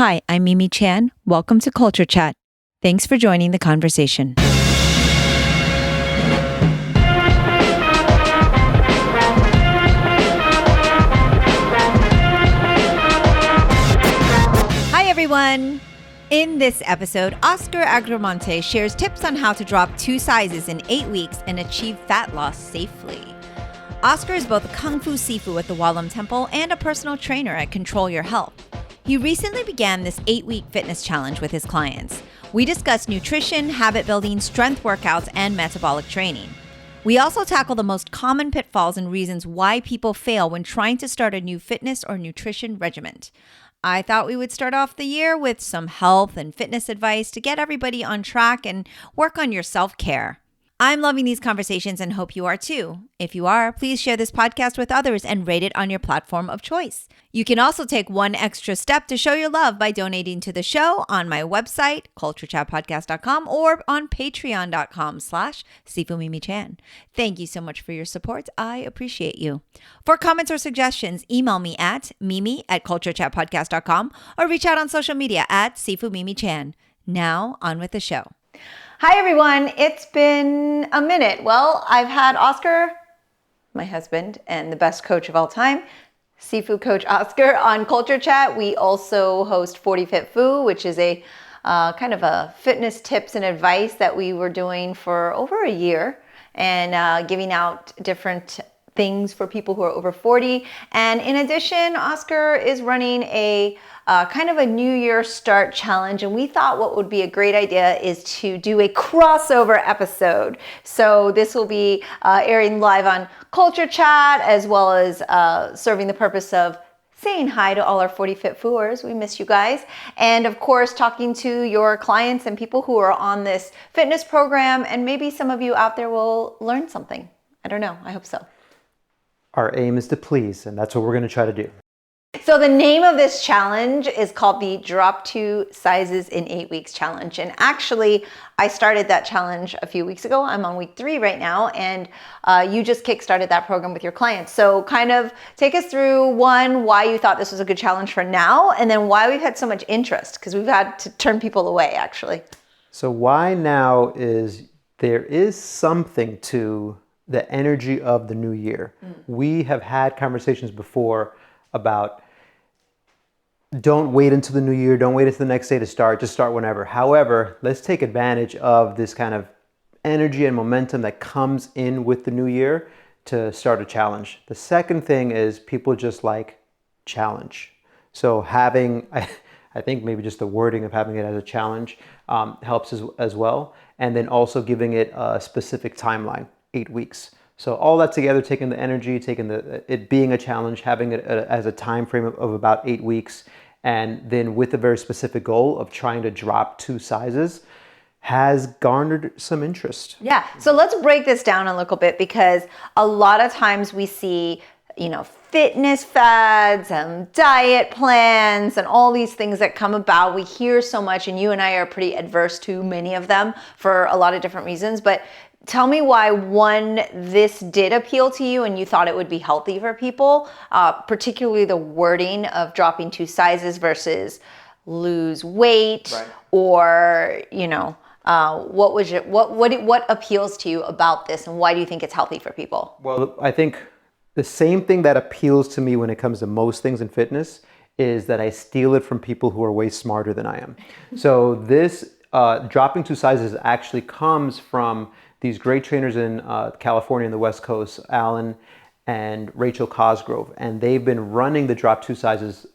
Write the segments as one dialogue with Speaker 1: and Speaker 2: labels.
Speaker 1: Hi, I'm Mimi Chan. Welcome to Culture Chat. Thanks for joining the conversation. Hi, everyone. In this episode, Oscar Agramonte shares tips on how to drop 2 sizes in 8 weeks and achieve fat loss safely. Oscar is both a Kung Fu Sifu at the Wah Lum Temple and a personal trainer at Control Your Health. He recently began this 8-week fitness challenge with his clients. We discuss nutrition, habit building, strength workouts, and metabolic training. We also tackle the most common pitfalls and reasons why people fail when trying to start a new fitness or nutrition regimen. I thought we would start off the year with some health and fitness advice to get everybody on track and work on your self-care. I'm loving these conversations and hope you are too. If you are, please share this podcast with others and rate it on your platform of choice. You can also take one extra step to show your love by donating to the show on my website, culturechatpodcast.com, or on patreon.com/SifuMimiChan. Thank you so much for your support. I appreciate you. For comments or suggestions, email me at mimi@culturechatpodcast.com or reach out on social media at SifuMimiChan. Now, on with the show. Hi, everyone. It's been a minute. Well, I've had Oscar, my husband, and the best coach of all time, Sifu Coach Oscar, on Culture Chat. We also host 40 Fit Fu, which is a kind of a fitness tips and advice that we were doing for over a year and giving out different things for people who are over 40. And in addition, Oscar is running a kind of a New Year start challenge. And we thought what would be a great idea is to do a crossover episode. So this will be airing live on Culture Chat, as well as serving the purpose of saying hi to all our 40 Fit Fooers. We miss you guys. And of course, talking to your clients and people who are on this fitness program. And maybe some of you out there will learn something. I don't know. I hope so.
Speaker 2: Our aim is to please, and that's what we're going to try to do.
Speaker 1: So the name of this challenge is called the Drop 2 Sizes in 8 Weeks Challenge. And actually, I started that challenge a few weeks ago. I'm on week 3 right now, and you just kickstarted that program with your clients. So kind of take us through, one, why you thought this was a good challenge for now, and then why we've had so much interest, because we've had to turn people away, actually.
Speaker 2: So why now is there is something to the energy of the new year. We have had conversations before about don't wait until the new year, don't wait until the next day to start, just start whenever. However, let's take advantage of this kind of energy and momentum that comes in with the new year to start a challenge. The second thing is people just like challenge. So having, I think maybe just the wording of having it as a challenge helps as well. And then also giving it a specific timeline. 8 weeks. So all that together, taking the energy, taking it being a challenge, having it as a time frame of about 8 weeks, and then with a very specific goal of trying to drop 2 sizes, has garnered some interest.
Speaker 1: Yeah. So let's break this down a little bit, because a lot of times we see, fitness fads and diet plans and all these things that come about. We hear so much, and you and I are pretty adverse to many of them for a lot of different reasons. But tell me why, one, this did appeal to you and you thought it would be healthy for people, particularly the wording of dropping 2 sizes versus lose weight, right? Or, what appeals to you about this, and why do you think it's healthy for people?
Speaker 2: Well, I think the same thing that appeals to me when it comes to most things in fitness is that I steal it from people who are way smarter than I am. So this dropping 2 sizes actually comes from these great trainers in California and the West Coast, Alan and Rachel Cosgrove, and they've been running the Drop 2 Sizes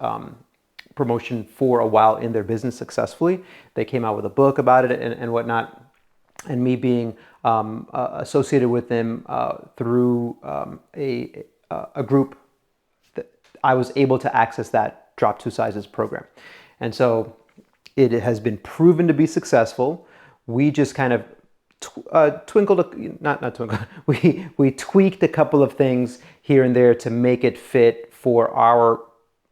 Speaker 2: promotion for a while in their business successfully. They came out with a book about it and whatnot, and me being associated with them through a group, that I was able to access that Drop 2 Sizes program. And so it has been proven to be successful. We just kind of we tweaked a couple of things here and there to make it fit for our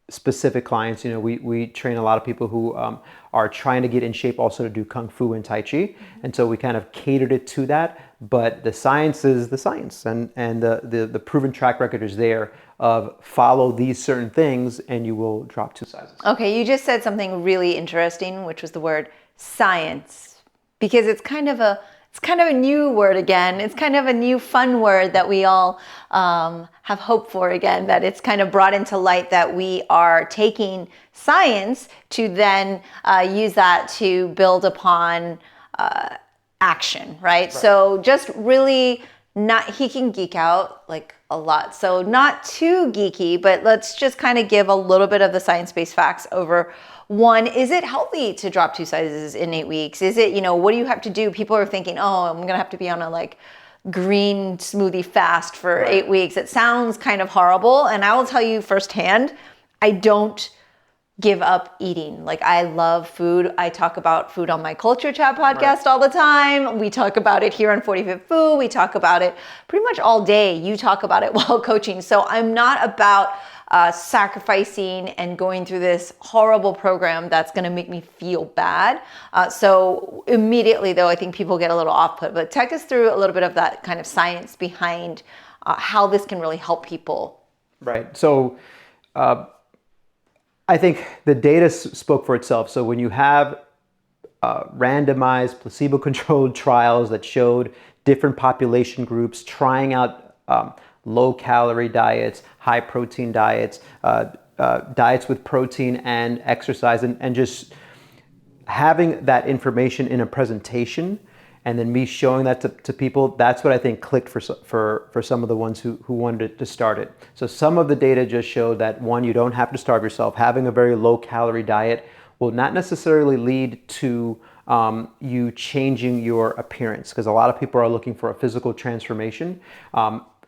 Speaker 2: specific clients. We train a lot of people who are trying to get in shape also to do Kung Fu and Tai Chi. And so we kind of catered it to that. but the science is the science, and the proven track record is there of follow these certain things and you will drop 2 sizes.
Speaker 1: Okay, you just said something really interesting, which was the word science, because it's kind of a new word again. It's kind of a new fun word that we all have hope for again, that it's kind of brought into light that we are taking science to then use that to build upon action, right? So just really he can geek out like a lot. So not too geeky, but let's just kind of give a little bit of the science-based facts over. One, is it healthy to drop 2 sizes in 8 weeks? Is it, what do you have to do? People are thinking, oh, I'm going to have to be on a green smoothie fast for 8 weeks. It sounds kind of horrible. And I will tell you firsthand, I don't give up eating. I love food. I talk about food on my Culture Chat podcast all the time. We talk about it here on 45th Food. We talk about it pretty much all day. You talk about it while coaching. So I'm not about sacrificing and going through this horrible program that's going to make me feel bad. So immediately, though, I think people get a little off-put. But take us through a little bit of that kind of science behind how this can really help people.
Speaker 2: Right. So I think the data spoke for itself. So when you have randomized placebo-controlled trials that showed different population groups trying out low-calorie diets, high-protein diets, diets with protein and exercise, and just having that information in a presentation and then me showing that to people, that's what I think clicked for some of the ones who wanted to start it. So some of the data just showed that, one, you don't have to starve yourself. Having a very low-calorie diet will not necessarily lead to you changing your appearance, because a lot of people are looking for a physical transformation.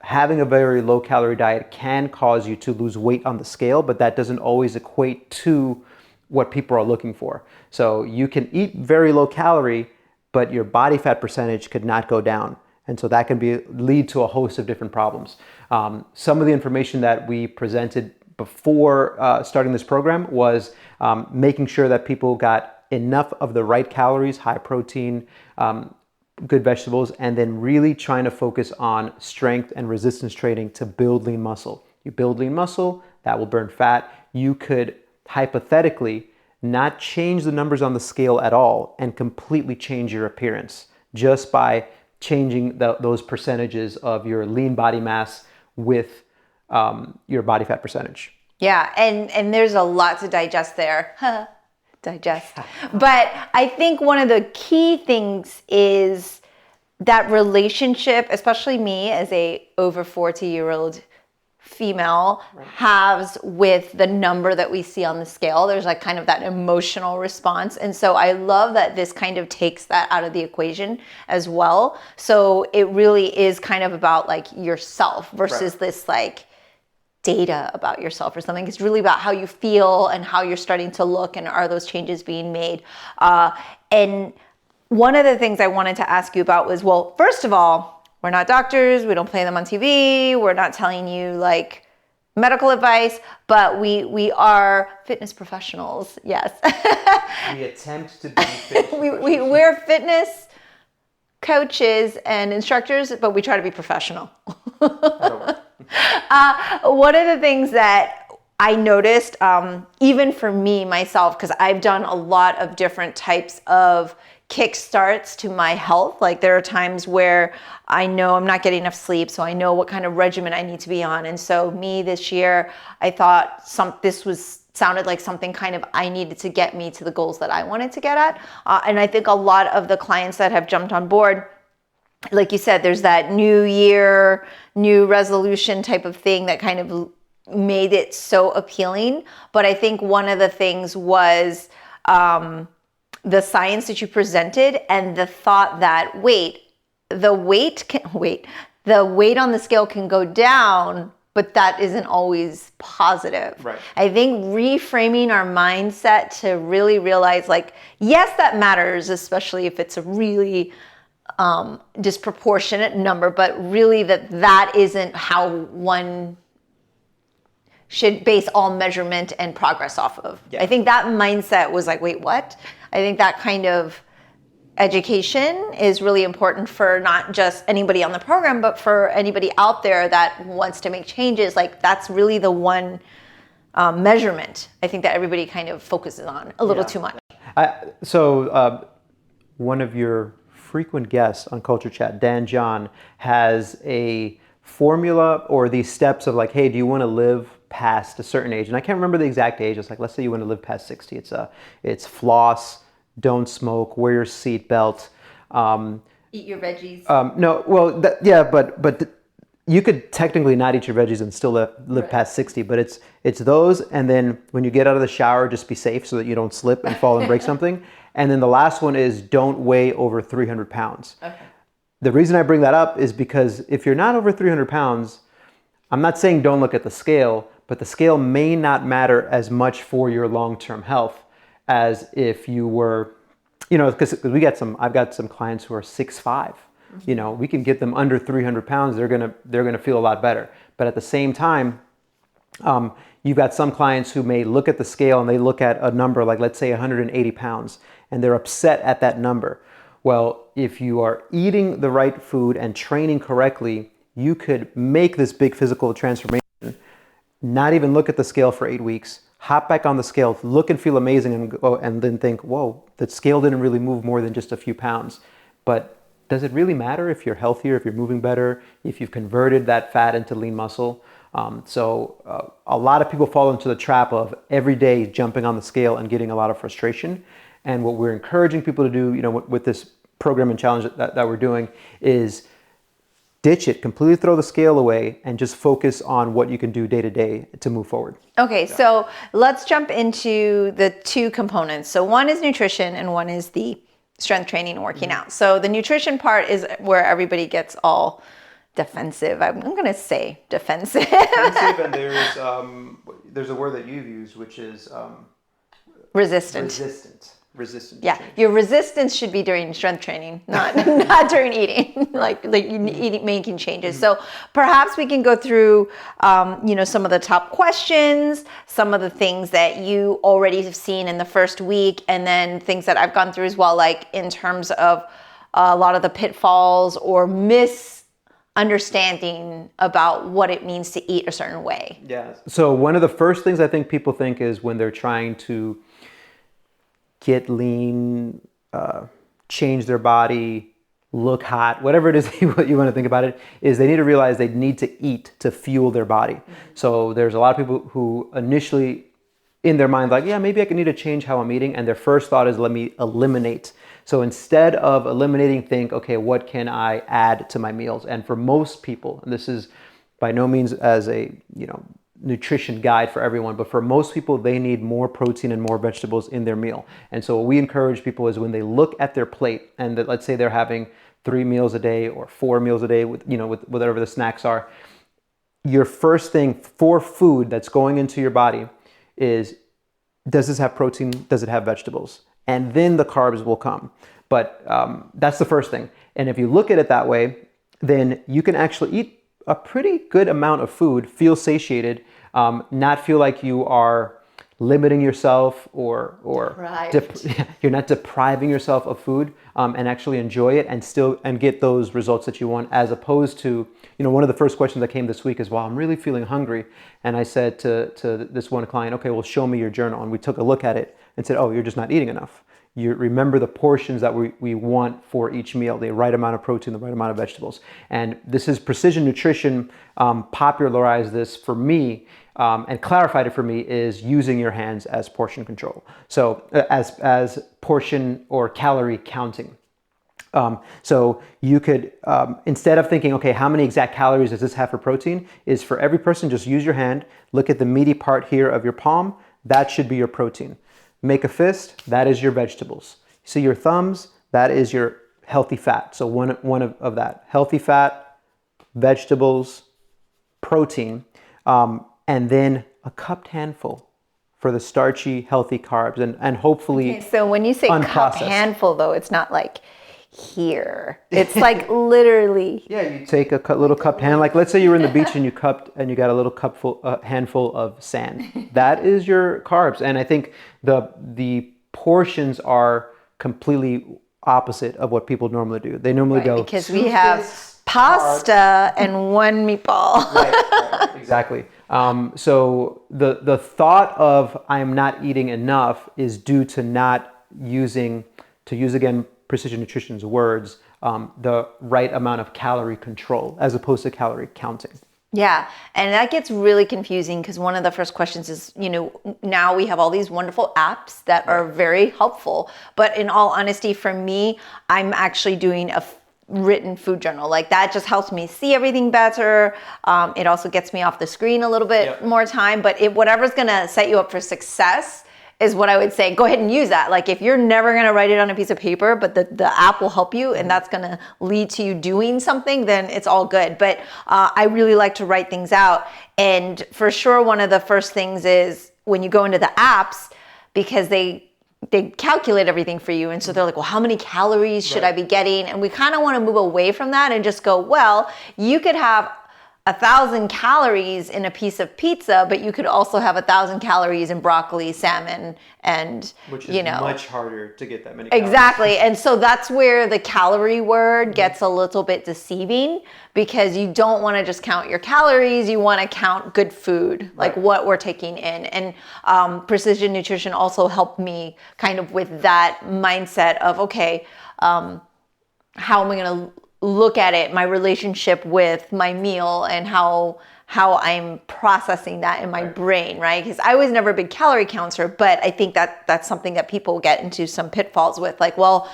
Speaker 2: Having a very low-calorie diet can cause you to lose weight on the scale, but that doesn't always equate to what people are looking for. So you can eat very low-calorie, but your body fat percentage could not go down. And so that can lead to a host of different problems. Some of the information that we presented before starting this program was making sure that people got enough of the right calories, high protein, good vegetables, and then really trying to focus on strength and resistance training to build lean muscle. You build lean muscle, that will burn fat. You could hypothetically not change the numbers on the scale at all and completely change your appearance just by changing those percentages of your lean body mass with your body fat percentage.
Speaker 1: Yeah, and there's a lot to digest there. Digest. But I think one of the key things is that relationship, especially me as a over 40-year-old female, has with the number that we see on the scale. There's kind of that emotional response. And so I love that this kind of takes that out of the equation as well. So it really is kind of about yourself versus this data about yourself or something. It's really about how you feel and how you're starting to look, and are those changes being made. And one of the things I wanted to ask you about was, well, first of all, we're not doctors. We don't play them on TV. We're not telling you medical advice, but we are fitness professionals. Yes.
Speaker 2: We attempt to be fitness professionals.
Speaker 1: We're fitness coaches and instructors, but we try to be professional. One of the things that I noticed, even for me, myself, because I've done a lot of different types of kickstarts to my health. There are times where I know I'm not getting enough sleep, so I know what kind of regimen I need to be on. And so this year, I thought sounded like something kind of I needed to get me to the goals that I wanted to get at. And I think a lot of the clients that have jumped on board, like you said, there's that new year, new resolution type of thing that kind of made it so appealing. But I think one of the things was the science that you presented and the thought that, the weight on the scale can go down, but that isn't always positive.
Speaker 2: Right.
Speaker 1: I think reframing our mindset to really realize, yes, that matters, especially if it's a really disproportionate number, but really that isn't how one should base all measurement and progress off of. Yeah. I think that mindset was wait, what? I think that kind of education is really important for not just anybody on the program, but for anybody out there that wants to make changes. Like that's really the one measurement I think that everybody kind of focuses on a little too much.
Speaker 2: So one of your frequent guests on Culture Chat, Dan John, has a formula or these steps of like, hey, do you want to live past a certain age? And I can't remember the exact age. It's like, let's say you want to live past 60. It's floss, don't smoke, wear your seatbelt.
Speaker 1: Eat your veggies.
Speaker 2: No, well, but you could technically not eat your veggies and still live past 60. But it's those, and then when you get out of the shower, just be safe so that you don't slip and fall and break something. And then the last one is don't weigh over 300 pounds. Okay. The reason I bring that up is because if you're not over 300 pounds, I'm not saying don't look at the scale, but the scale may not matter as much for your long-term health as if you were, because I've got some clients who are 6'5". We can get them under 300 pounds. They're gonna feel a lot better. But at the same time, you've got some clients who may look at the scale and they look at a number like, let's say 180 pounds, and they're upset at that number. Well, if you are eating the right food and training correctly, you could make this big physical transformation, not even look at the scale for 8 weeks, hop back on the scale, look and feel amazing, and then think, whoa, the scale didn't really move more than just a few pounds. But does it really matter if you're healthier, if you're moving better, if you've converted that fat into lean muscle? So a lot of people fall into the trap of every day jumping on the scale and getting a lot of frustration. And what we're encouraging people to do, with this program and challenge that we're doing, is ditch it, completely throw the scale away, and just focus on what you can do day to day to move forward.
Speaker 1: Okay, so let's jump into the two components. So one is nutrition and one is the strength training and working out. So the nutrition part is where everybody gets all defensive. I'm going to say defensive.
Speaker 2: And there's a word that you've used, which is
Speaker 1: resistant.
Speaker 2: Resistant.
Speaker 1: Yeah, your resistance should be during strength training, not during eating, like making changes. So perhaps we can go through, some of the top questions, some of the things that you already have seen in the first week, and then things that I've gone through as well, like in terms of a lot of the pitfalls or misunderstanding about what it means to eat a certain way.
Speaker 2: Yeah. So one of the first things I think people think is when they're trying to get lean, change their body, look hot, whatever it is you want to think about it, is they need to realize they need to eat to fuel their body. So there's a lot of people who initially in their mind like, yeah, maybe I need to change how I'm eating. And their first thought is, let me eliminate. So instead of eliminating, think, okay, what can I add to my meals? And for most people, and this is by no means as a, nutrition guide for everyone, but for most people, they need more protein and more vegetables in their meal. And so what we encourage people is when they look at their plate and that, let's say they're having 3 meals a day or 4 meals a day with whatever the snacks are, your first thing for food that's going into your body is, does this have protein? Does it have vegetables? And then the carbs will come. But that's the first thing. And if you look at it that way, then you can actually eat a pretty good amount of food, feel satiated, not feel like you are limiting yourself or you're not depriving yourself of food, and actually enjoy it and get those results that you want, as opposed to, one of the first questions that came this week is, well, I'm really feeling hungry. And I said to this one client, okay, well, show me your journal. And we took a look at it and said, oh, you're just not eating enough. You remember the portions that we want for each meal, the right amount of protein, the right amount of vegetables. And this is Precision Nutrition popularized this for me and clarified it for me, is using your hands as portion control. So as portion or calorie counting. So you could, instead of thinking, okay, how many exact calories does this have for protein, is for every person, just use your hand, look at the meaty part here of your palm, that should be your protein. Make a fist, that is your vegetables. See your thumbs, that is your healthy fat. So one of that. Healthy fat, vegetables, protein, and then a cupped handful for the starchy, healthy carbs, and hopefully
Speaker 1: okay, so when you say cupped handful, though, it's not like here. It's like literally.
Speaker 2: Yeah, you take a little cupped hand. Like, let's say you were in the beach and you got a little handful of sand. That is your carbs. And I think the portions are completely opposite of what people normally do. They normally go
Speaker 1: because we have pasta and one meatball.
Speaker 2: Right, exactly. So the thought of I'm not eating enough is due to not using, to use again Precision Nutrition's words, the right amount of calorie control as opposed to calorie counting.
Speaker 1: Yeah, and that gets really confusing because one of the first questions is, now we have all these wonderful apps that are very helpful. But in all honesty, for me, I'm actually doing a written food journal. Like that just helps me see everything better. It also gets me off the screen a little bit more time. But whatever's going to set you up for success is what I would say. Go ahead and use that. Like if you're never going to write it on a piece of paper, but the app will help you and that's going to lead to you doing something, then it's all good. But I really like to write things out. And for sure, one of the first things is when you go into the apps, because they calculate everything for you. And so they're like, well, how many calories should I be getting? And we kind of want to move away from that and just go, well, you could have 1,000 calories in a piece of pizza, but you could also have 1,000 calories in broccoli, salmon, and
Speaker 2: which is much harder to get that many calories.
Speaker 1: Exactly. And so that's where the calorie word gets a little bit deceiving because you don't want to just count your calories. You want to count good food, like what we're taking in. And Precision Nutrition also helped me kind of with that mindset of, okay, how am I going to look at it, my relationship with my meal and how I'm processing that in my brain, right? Because I was never a big calorie counter, but I think that's something that people get into some pitfalls with, like, well,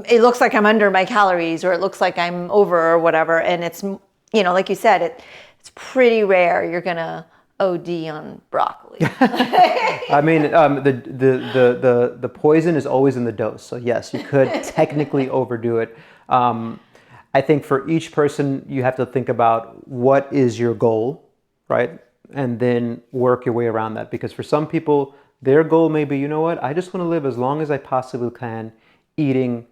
Speaker 1: it looks like I'm under my calories or it looks like I'm over or whatever. And it's, like you said, it's pretty rare you're gonna OD on broccoli.
Speaker 2: I mean, the poison is always in the dose. So yes, you could technically overdo it. I think for each person, you have to think about what is your goal, right? And then work your way around that. Because for some people, their goal may be, I just want to live as long as I possibly can, eating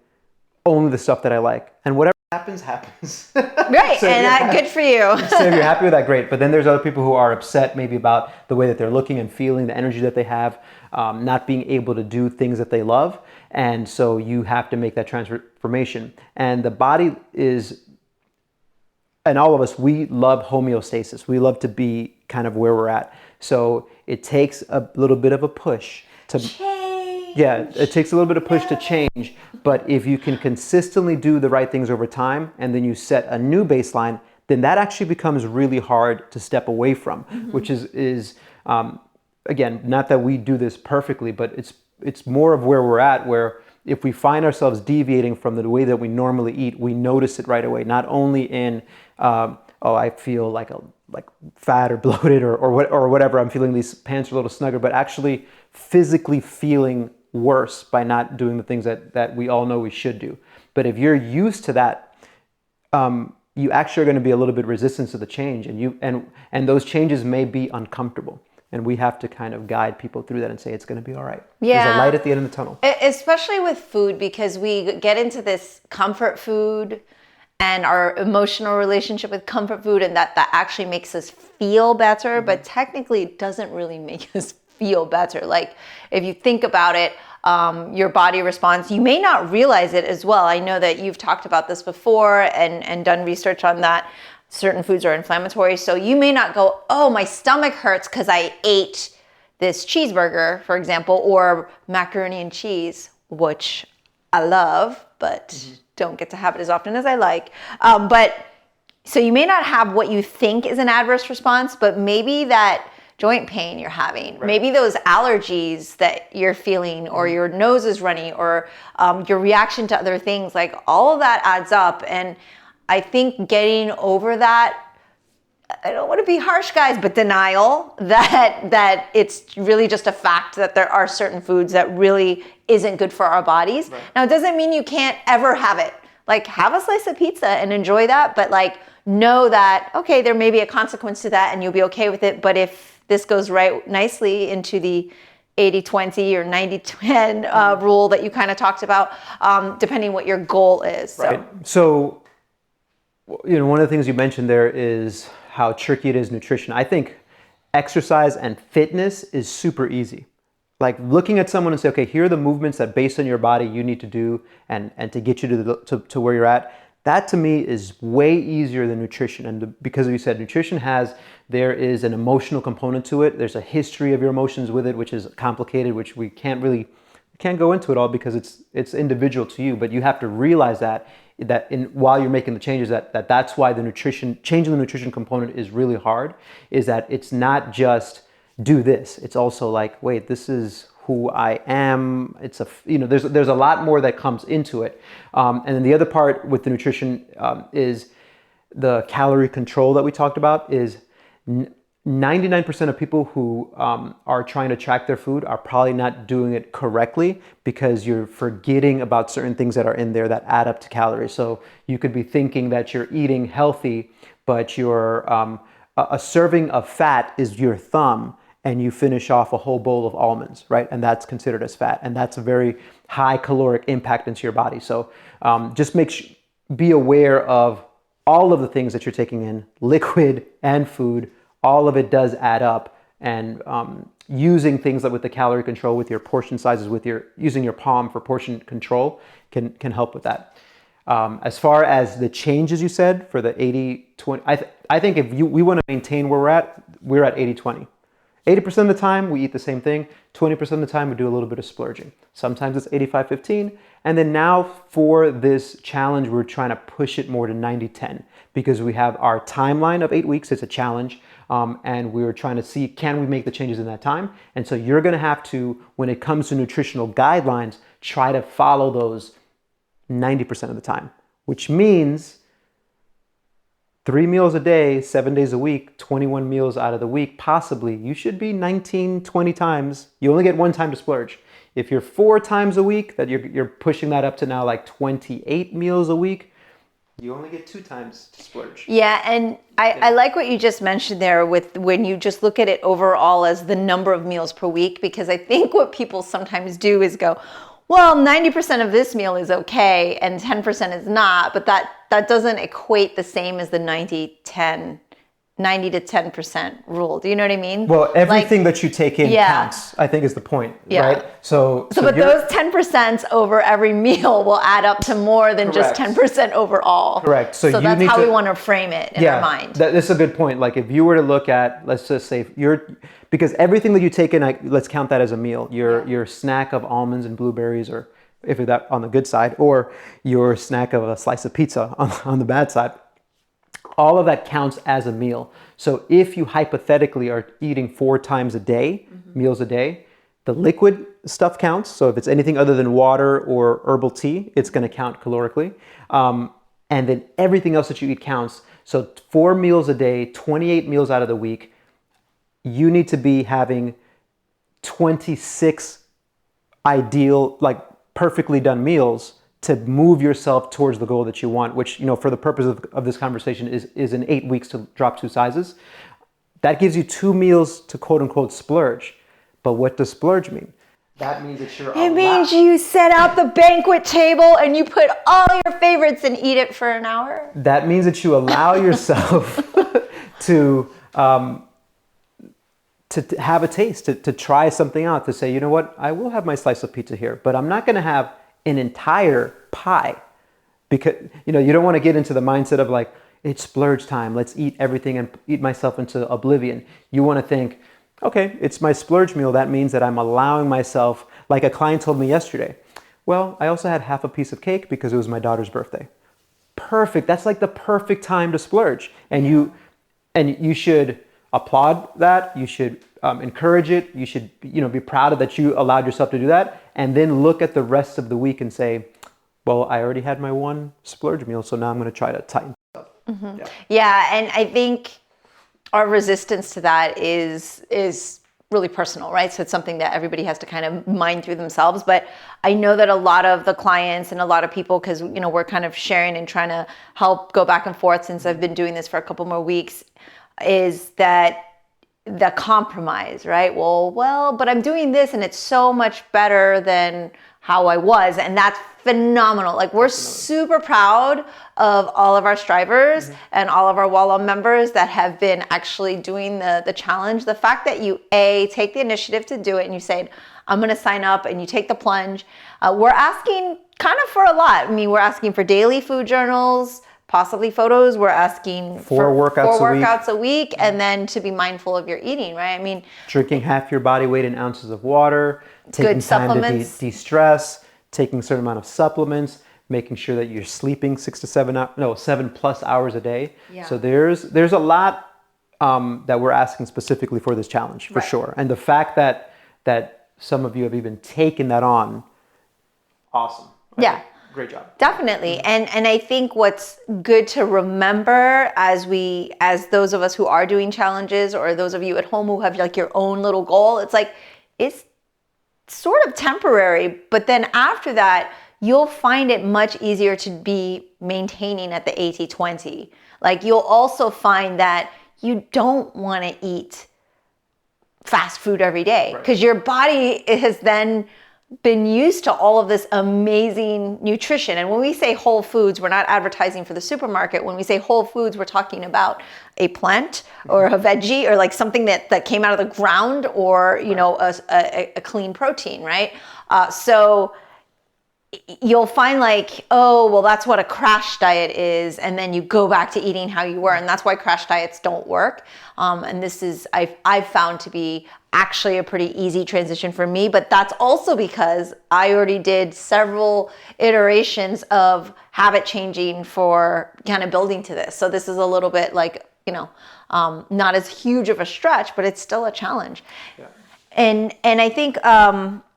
Speaker 2: only the stuff that I like. And whatever happens, happens.
Speaker 1: Right, so good for you.
Speaker 2: So if you're happy with that, great. But then there's other people who are upset maybe about the way that they're looking and feeling, the energy that they have, not being able to do things that they love. And so you have to make that transformation. And the body is, and all of us, we love homeostasis. We love to be kind of where we're at. So it takes a little bit of a push to
Speaker 1: change.
Speaker 2: Yeah, it takes a little bit of push to change. But if you can consistently do the right things over time, and then you set a new baseline, then that actually becomes really hard to step away from, which is again, not that we do this perfectly, but it's more of where we're at, where if we find ourselves deviating from the way that we normally eat, we notice it right away. Not only in, I feel like fat or bloated or whatever, I'm feeling these pants are a little snugger, but actually physically feeling worse by not doing the things that we all know we should do. But if you're used to that, you actually are going to be a little bit resistant to the change, and those changes may be uncomfortable. And we have to kind of guide people through that and say, it's going to be all right.
Speaker 1: Yeah.
Speaker 2: There's a light at the end of the tunnel.
Speaker 1: Especially with food, because we get into this comfort food and our emotional relationship with comfort food, and that actually makes us feel better, but technically it doesn't really make us feel better. Like if you think about it, your body responds. You may not realize it as well. I know that you've talked about this before and done research on that. Certain foods are inflammatory. So you may not go, oh, my stomach hurts because I ate this cheeseburger, for example, or macaroni and cheese, which I love, but don't get to have it as often as I like. But so you may not have what you think is an adverse response, but maybe that joint pain you're having, maybe those allergies that you're feeling, or your nose is runny, or your reaction to other things, like all of that adds up. And I think getting over that, I don't want to be harsh, guys, but denial that it's really just a fact that there are certain foods that really isn't good for our bodies. Right. Now, it doesn't mean you can't ever have it. Like, have a slice of pizza and enjoy that, but like, know that, okay, there may be a consequence to that and you'll be okay with it. But if this goes right nicely into the 80-20 or 90-10 rule that you kind of talked about, depending what your goal is.
Speaker 2: Right. So, one of the things you mentioned there is how tricky it is nutrition. I think exercise and fitness is super easy. like looking at someone and say, okay, here are the movements that based on your body you need to do and to get you to where you're at. That to me is way easier than nutrition. And because you said nutrition there is an emotional component to it. There's a history of your emotions with it, which is complicated, which we can't go into it all because it's individual to you. But you have to realize that while you're making the changes, that's why changing the nutrition component is really hard, is that it's not just do this. It's also like, wait, this is who I am. There's a lot more that comes into it. And then the other part with the nutrition is the calorie control that we talked about. Is 99% of people who are trying to track their food are probably not doing it correctly because you're forgetting about certain things that are in there that add up to calories. So you could be thinking that you're eating healthy, but a serving of fat is your thumb, and you finish off a whole bowl of almonds, right? And that's considered as fat. And that's a very high caloric impact into your body. So just be aware of all of the things that you're taking in, liquid and food. All of it does add up. And using things like with the calorie control, with your portion sizes, using your palm for portion control can help with that. As far as the changes you said for the 80-20, I think if we want to maintain where we're at 80-20. 80% of the time we eat the same thing, 20% of the time we do a little bit of splurging. Sometimes it's 85-15. And then now for this challenge, we're trying to push it more to 90-10 because we have our timeline of 8 weeks. It's a challenge. And we were trying to see, can we make the changes in that time? And so you're going to have to, when it comes to nutritional guidelines, try to follow those 90% of the time, which means 3 meals a day, 7 days a week, 21 meals out of the week, possibly. You should be 19, 20 times. You only get one time to splurge. If you're 4 times a week, that you're pushing that up to now like 28 meals a week, you only get 2 times to splurge.
Speaker 1: Yeah, and I like what you just mentioned there with when you just look at it overall as the number of meals per week, because I think what people sometimes do is go, well, 90% of this meal is okay and 10% is not, but that doesn't equate the same as the 90 to 10% rule. Do you know what I mean?
Speaker 2: Well, everything that you take in counts, I think is the point, right? So
Speaker 1: but those 10% over every meal will add up to more than just 10% overall.
Speaker 2: Correct.
Speaker 1: So that's how we want to frame it in our mind.
Speaker 2: That's a good point. Like if you were to look at, let's just say because everything that you take in, let's count that as a meal. Your snack of almonds and blueberries, or if you're that on the good side, or your snack of a slice of pizza on the bad side. All of that counts as a meal. So if you hypothetically are eating 4 times a day, meals a day, the liquid stuff counts. So if it's anything other than water or herbal tea, it's going to count calorically. And then everything else that you eat counts. So 4 meals a day, 28 meals out of the week, you need to be having 26 ideal, like perfectly done meals to move yourself towards the goal that you want, which, for the purpose of this conversation is in 8 weeks to drop 2 sizes. That gives you 2 meals to quote unquote splurge. But what does splurge mean? That means that you're
Speaker 1: It means you set out the banquet table and you put all your favorites and eat it for an hour.
Speaker 2: That means that you allow yourself to have a taste, to try something out, to say, you know what, I will have my slice of pizza here, but I'm not going to have an entire pie, because you don't want to get into the mindset of like, it's splurge time, let's eat everything and eat myself into oblivion. You want to think, okay, it's my splurge meal. That means that I'm allowing myself, like a client told me yesterday, well, I also had half a piece of cake because it was my daughter's birthday. Perfect. That's like the perfect time to splurge. And you should applaud that. You should encourage it. You should, be proud of that you allowed yourself to do that. And then look at the rest of the week and say, well, I already had my one splurge meal, so now I'm going to try to tighten up.
Speaker 1: Mm-hmm. Yeah, and I think our resistance to that is really personal, right? So it's something that everybody has to kind of mind through themselves. But I know that a lot of the clients and a lot of people, because we're kind of sharing and trying to help go back and forth since I've been doing this for a couple more weeks, is that the compromise, right? Well, but I'm doing this and it's so much better than how I was. And that's phenomenal. Like we're super proud of all of our strivers and all of our Wah Lum members that have been actually doing the challenge. The fact that you take the initiative to do it and you say, I'm going to sign up, and you take the plunge. We're asking kind of for a lot. I mean, we're asking for daily food journals, possibly photos. We're asking
Speaker 2: four workouts
Speaker 1: a week, and then to be mindful of your eating, right? I mean,
Speaker 2: drinking half your body weight in ounces of water, taking
Speaker 1: good
Speaker 2: time
Speaker 1: supplements.
Speaker 2: to de-stress, taking a certain amount of supplements, making sure that you're sleeping 7+ hours a day.
Speaker 1: Yeah.
Speaker 2: So there's a lot that we're asking specifically for this challenge, for sure. And the fact that some of you have even taken that on, awesome.
Speaker 1: Yeah.
Speaker 2: Great job.
Speaker 1: Definitely. And I think what's good to remember as those of us who are doing challenges, or those of you at home who have like your own little goal, it's sort of temporary, but then after that, you'll find it much easier to be maintaining at the 80-20. Like you'll also find that you don't want to eat fast food every day because your body has then been used to all of this amazing nutrition. And when we say whole foods, we're not advertising for the supermarket. When we say whole foods, we're talking about a plant or a veggie or like something that came out of the ground, or, you know, a clean protein, right? So you'll find like, oh, well, that's what a crash diet is. And then you go back to eating how you were. And that's why crash diets don't work. And this is, I've found to be actually a pretty easy transition for me. But that's also because I already did several iterations of habit changing for kind of building to this. So this is a little bit like, you know, not as huge of a stretch, but it's still a challenge. Yeah. And I think,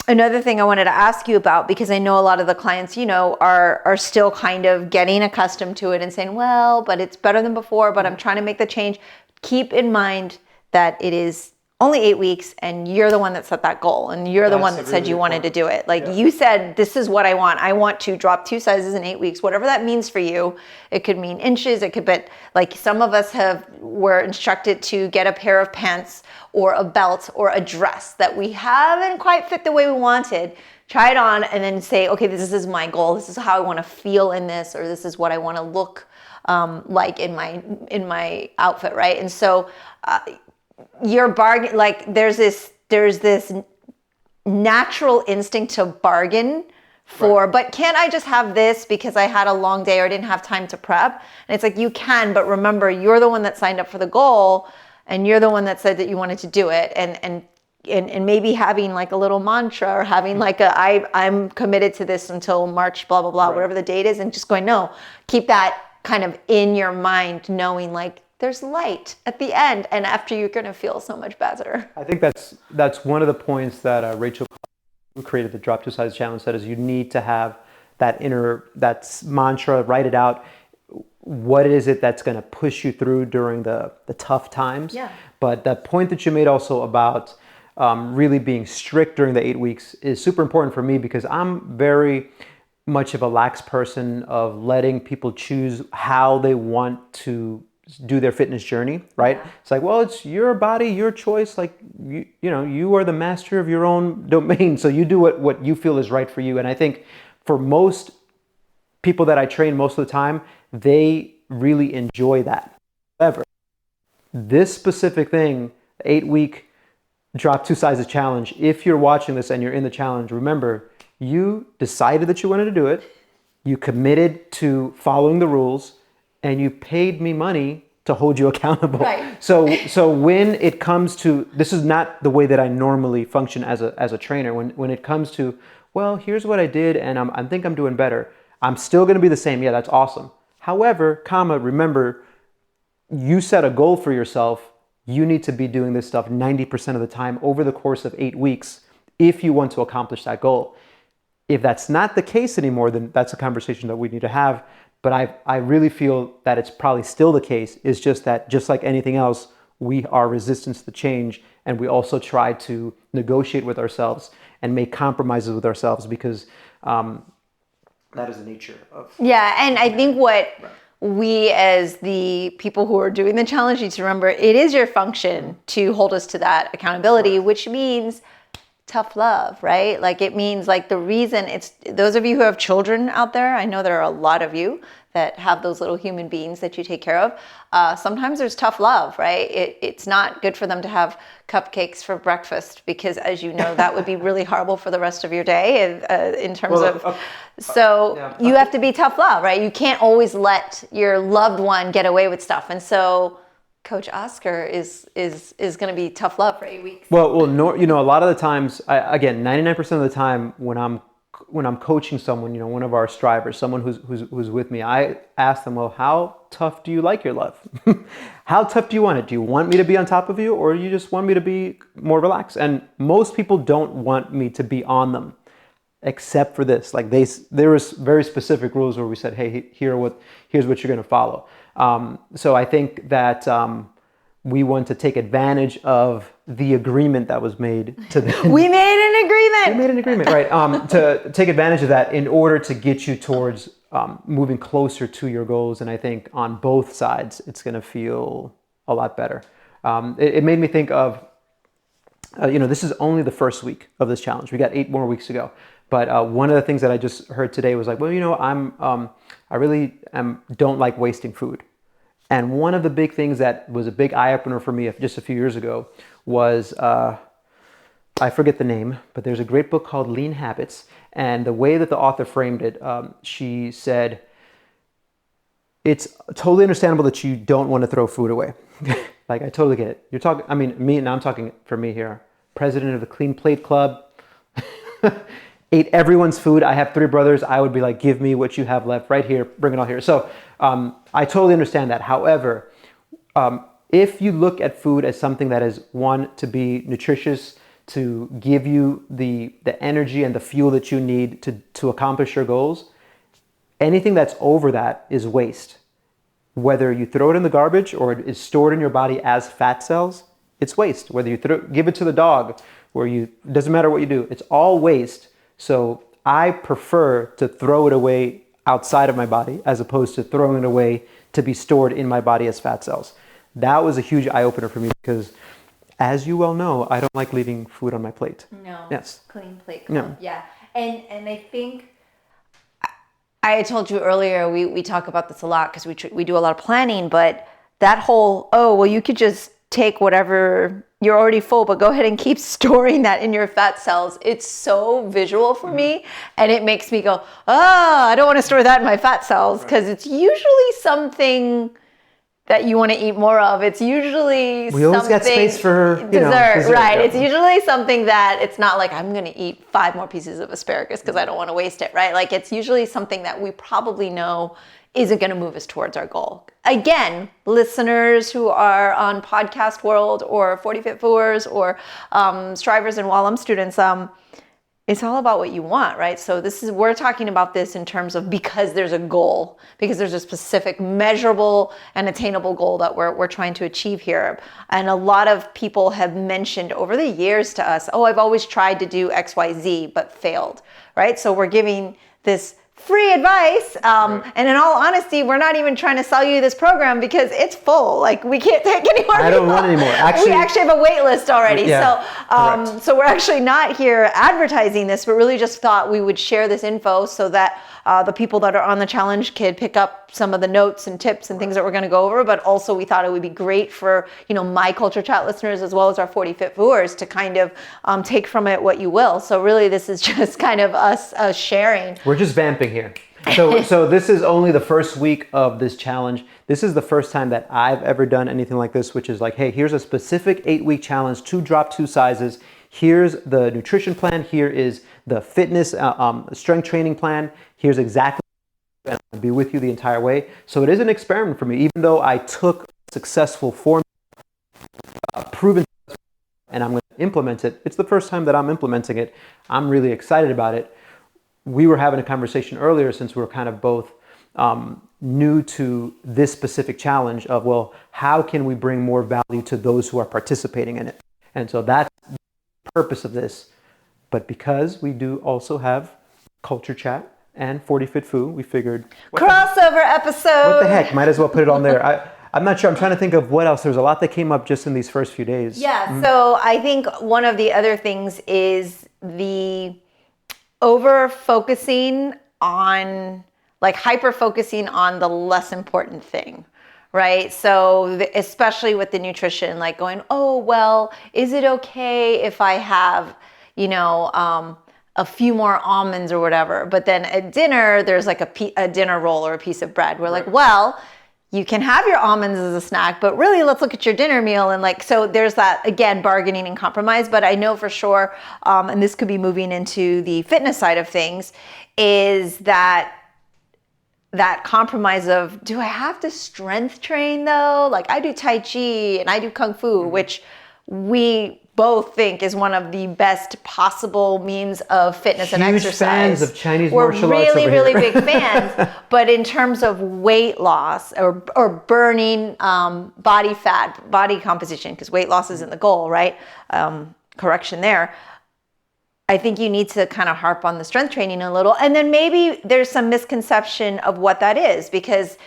Speaker 1: another thing I wanted to ask you about, because I know a lot of the clients, you know, are still kind of getting accustomed to it and saying, well, but it's better than before, but I'm trying to make the change. Keep in mind that it is only 8 weeks and you're the one that set that goal, and you're the one that said you wanted to do it. Like you said, this is what I want. I want to drop 2 sizes in 8 weeks, whatever that means for you. It could mean inches. It could be like some of us were instructed to get a pair of pants or a belt or a dress that we haven't quite fit the way we wanted. Try it on and then say, okay, this is my goal. This is how I want to feel in this, or this is what I want to look like in my outfit, right? And so your bargain, like there's this natural instinct to bargain for, but can't I just have this because I had a long day or didn't have time to prep? And it's like, you can, but remember, you're the one that signed up for the goal, and you're the one that said that you wanted to do it. And maybe having like a little mantra, or having like I'm committed to this until March, blah, blah, blah, whatever the date is, and just going, no, keep that kind of in your mind, knowing like there's light at the end, and after you're going to feel so much better.
Speaker 2: I think that's one of the points that Rachel, who created the Drop 2 Size Challenge, said is you need to have that mantra, write it out. What is it that's going to push you through during the tough times? Yeah. But that point that you made also about really being strict during the 8 weeks is super important for me, because I'm very much of a lax person of letting people choose how they want to do their fitness journey, right? Yeah. It's like, well, it's your body, your choice. Like, you know, you are the master of your own domain. So you do what you feel is right for you. And I think for most people that I train most of the time, they really enjoy that. However, this specific thing, 8-week drop 2 sizes challenge, if you're watching this and you're in the challenge, remember, you decided that you wanted to do it, you committed to following the rules, and you paid me money to hold you accountable. Right. So when it comes to, this is not the way that I normally function as a trainer. When it comes to, well, here's what I did and I think I'm doing better, I'm still going to be the same. Yeah, that's awesome. However, remember, you set a goal for yourself. You need to be doing this stuff 90% of the time over the course of 8 weeks if you want to accomplish that goal. If that's not the case anymore, then that's a conversation that we need to have. But I really feel that it's probably still the case. It's just that, just like anything else, we are resistant to the change, and we also try to negotiate with ourselves and make compromises with ourselves, because that is the nature of.
Speaker 1: Yeah, and I think what we as the people who are doing the challenge need to remember it is your function to hold us to that accountability, which means tough love, right? Like it means like the reason it's those of you who have children out there, I know there are a lot of you that have those little human beings that you take care of. Sometimes there's tough love, right? It's not good for them to have cupcakes for breakfast because, as you know, that would be really horrible for the rest of your day in terms you have to be tough love, right? You can't always let your loved one get away with stuff. And so Coach Oscar is going to be tough love for 8 weeks.
Speaker 2: Well, no, a lot of the times, again, 99% of the time when I'm coaching someone, one of our strivers, someone who's with me, I ask them, well, how tough do you like your love? How tough do you want it? Do you want me to be on top of you, or do you just want me to be more relaxed? And most people don't want me to be on them, except for this. Like there was very specific rules where we said, hey, here's what you're going to follow. So I think that we want to take advantage of the agreement that was made to them.
Speaker 1: We made an agreement,
Speaker 2: right? To take advantage of that in order to get you towards moving closer to your goals. And I think on both sides, it's going to feel a lot better. It made me think of, this is only the first week of this challenge. We got 8 more weeks to go. But one of the things that I just heard today was like, well, I really don't like wasting food. And one of the big things that was a big eye-opener for me just a few years ago was, I forget the name, but there's a great book called Lean Habits. And the way that the author framed it, she said, it's totally understandable that you don't want to throw food away. Like, I totally get it. You're talking, I'm talking for me here, president of the Clean Plate Club, ate everyone's food. I have 3 brothers. I would be like, give me what you have left right here. Bring it all here. So I totally understand that. However, if you look at food as something that is, one, to be nutritious, to give you the energy and the fuel that you need to accomplish your goals, anything that's over that is waste. Whether you throw it in the garbage or it is stored in your body as fat cells, it's waste. Whether you give it to the dog, it doesn't matter what you do, it's all waste. So I prefer to throw it away outside of my body as opposed to throwing it away to be stored in my body as fat cells. That was a huge eye-opener for me because, as you well know, I don't like leaving food on my plate.
Speaker 1: No.
Speaker 2: Yes.
Speaker 1: Clean plate club. No. Yeah. And I think I had told you earlier, we talk about this a lot because we do a lot of planning, but that whole, you could just take whatever, you're already full, but go ahead and keep storing that in your fat cells. It's so visual for me, and it makes me go, I don't want to store that in my fat cells, because it's usually something that you want to eat more of. It's usually
Speaker 2: we always got space for
Speaker 1: dessert, right? Yeah. It's usually something that it's not like I'm going to eat 5 more pieces of asparagus because I don't want to waste it, right? Like it's usually something that we probably know isn't going to move us towards our goal. Again, listeners who are on Podcast World or 40 Fit Fours or Strivers and Wah Lum students, it's all about what you want, right? So we're talking about this in terms of because there's a goal, because there's a specific measurable and attainable goal that we're trying to achieve here. And a lot of people have mentioned over the years to us, I've always tried to do XYZ, but failed, right? So we're giving this free advice. And in all honesty, we're not even trying to sell you this program because it's full. Like we can't take any more.
Speaker 2: I don't want any more.
Speaker 1: We actually have a wait list already.
Speaker 2: Yeah,
Speaker 1: so we're actually not here advertising this, but really just thought we would share this info so that the people that are on the challenge could pick up some of the notes and tips and things that we're going to go over. But also we thought it would be great for, my Culture Chat listeners as well as our 40 Fit Viewers to kind of take from it what you will. So really this is just kind of us sharing.
Speaker 2: We're just vamping here. So this is only the first week of this challenge. This is the first time that I've ever done anything like this, which is like, hey, here's a specific 8-week challenge to drop 2 sizes. Here's the nutrition plan. Here is the fitness strength training plan. Here's exactly and I'll be with you the entire way. So it is an experiment for me, even though I took successful formula, proven, and I'm going to implement it. It's the first time that I'm implementing it. I'm really excited about it. We were having a conversation earlier, since we're kind of both new to this specific challenge of, well, how can we bring more value to those who are participating in it? And so that's the purpose of this. But because we do also have Culture Chat and 40 Fit Fu. We figured
Speaker 1: Crossover episode.
Speaker 2: what the heck? Might as well put it on there. I'm not sure. I'm trying to think of what else. There's a lot that came up just in these first few days.
Speaker 1: Yeah. So I think one of the other things is the over focusing on, like hyper focusing on the less important thing. Right. So especially with the nutrition, like going, oh, well, is it okay if I have, a few more almonds or whatever? But then at dinner, there's like a dinner roll or a piece of bread. We're like, well, you can have your almonds as a snack, but really let's look at your dinner meal. And like, so there's that, again, bargaining and compromise. But I know for sure, and this could be moving into the fitness side of things, is that compromise of, do I have to strength train though? Like I do Tai Chi and I do Kung Fu, which we both think is one of the best possible means of fitness and exercise.
Speaker 2: Huge fans of Chinese martial arts over
Speaker 1: We're really,
Speaker 2: here.
Speaker 1: really big fans. But in terms of weight loss or burning body fat, body composition, because weight loss isn't the goal, right? Correction there. I think you need to kind of harp on the strength training a little. And then maybe there's some misconception of what that is, because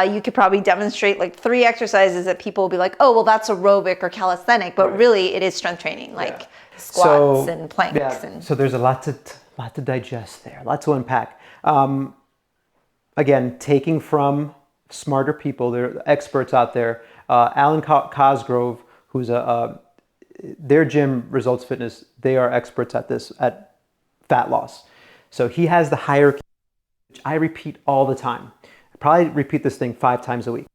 Speaker 1: you could probably demonstrate like 3 exercises that people will be like, oh, well, that's aerobic or calisthenic. But really, it is strength training, like squats and planks.
Speaker 2: Yeah. So there's a lot to digest there, a lot to unpack. Again, taking from smarter people, there are experts out there. Alan Cosgrove, who's their gym, Results Fitness, they are experts at this, at fat loss. So he has the hierarchy, which I repeat all the time. I probably repeat this thing 5 times a week.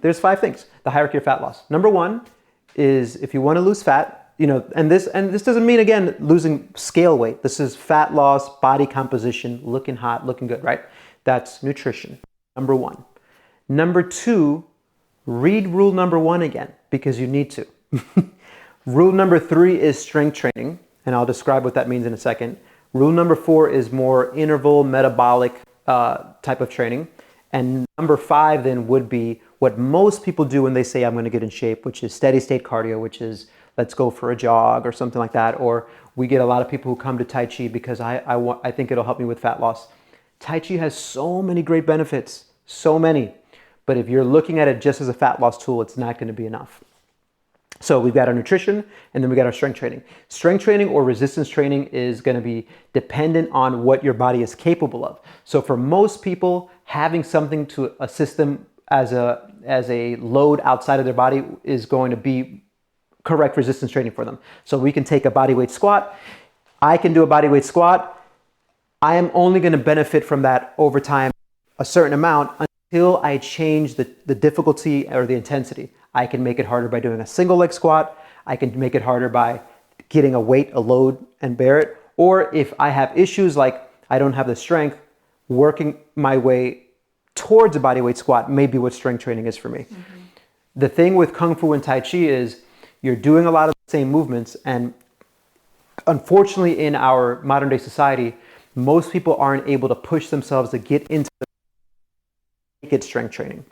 Speaker 2: There's 5 things, the hierarchy of fat loss. Number 1 is if you want to lose fat, and this doesn't mean, again, losing scale weight. This is fat loss, body composition, looking hot, looking good, right? That's nutrition, number 1. Number 2, read rule number 1 again, because you need to. Rule number 3 is strength training, and I'll describe what that means in a second. Rule number 4 is more interval metabolic type of training. And number 5 then would be what most people do when they say I'm going to get in shape, which is steady state cardio, which is let's go for a jog or something like that. Or we get a lot of people who come to Tai Chi because I think it'll help me with fat loss. Tai Chi has so many great benefits, so many. But if you're looking at it just as a fat loss tool, it's not going to be enough. So we've got our nutrition, and then we got our strength training. Strength training or resistance training is going to be dependent on what your body is capable of. So for most people, having something to assist them as a load outside of their body is going to be correct resistance training for them. So we can take a bodyweight squat. I can do a bodyweight squat. I am only going to benefit from that over time, a certain amount, until I change the difficulty or the intensity. I can make it harder by doing a single leg squat. I can make it harder by getting a weight, a load, and bear it. Or if I have issues like I don't have the strength, working my way towards a bodyweight squat may be what strength training is for me. Mm-hmm. The thing with Kung Fu and Tai Chi is you're doing a lot of the same movements, and unfortunately in our modern day society, most people aren't able to push themselves to get into the strength training.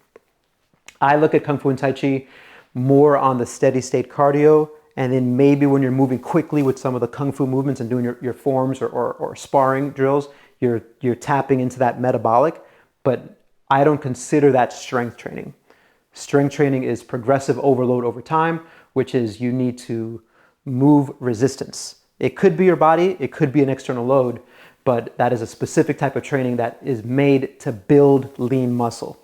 Speaker 2: I look at Kung Fu and Tai Chi more on the steady state cardio, and then maybe when you're moving quickly with some of the Kung Fu movements and doing your forms or sparring drills, you're tapping into that metabolic, but I don't consider that strength training. Strength training is progressive overload over time, which is you need to move resistance. It could be your body, it could be an external load, but that is a specific type of training that is made to build lean muscle.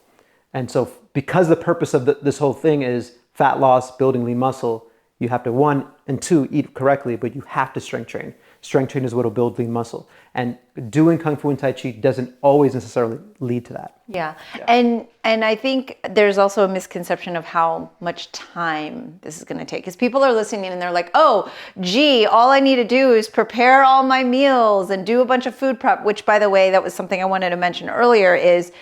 Speaker 2: And so because the purpose of this whole thing is fat loss, building lean muscle, you have to 1 and 2 eat correctly, but you have to strength train. Strength training is what will build lean muscle. And doing Kung Fu and Tai Chi doesn't always necessarily lead to that.
Speaker 1: Yeah. And I think there's also a misconception of how much time this is going to take. Because people are listening and they're like, oh, gee, all I need to do is prepare all my meals and do a bunch of food prep, which, by the way, that was something I wanted to mention earlier, is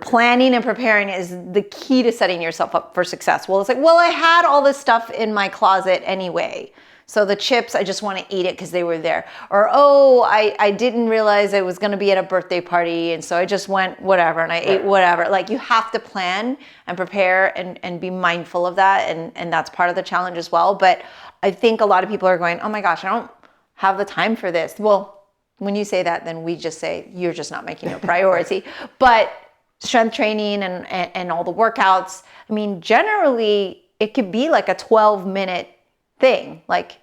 Speaker 1: planning and preparing is the key to setting yourself up for success. Well, it's like, well, I had all this stuff in my closet anyway. So the chips, I just want to eat it because they were there. Or, oh, I didn't realize I was going to be at a birthday party, and so I just went whatever, and I ate whatever. Like, you have to plan and prepare and be mindful of that, and that's part of the challenge as well. But I think a lot of people are going, oh my gosh, I don't have the time for this. Well, when you say that, then we just say you're just not making it a priority. But strength training and all the workouts, I mean, generally it could be like a 12-minute thing, like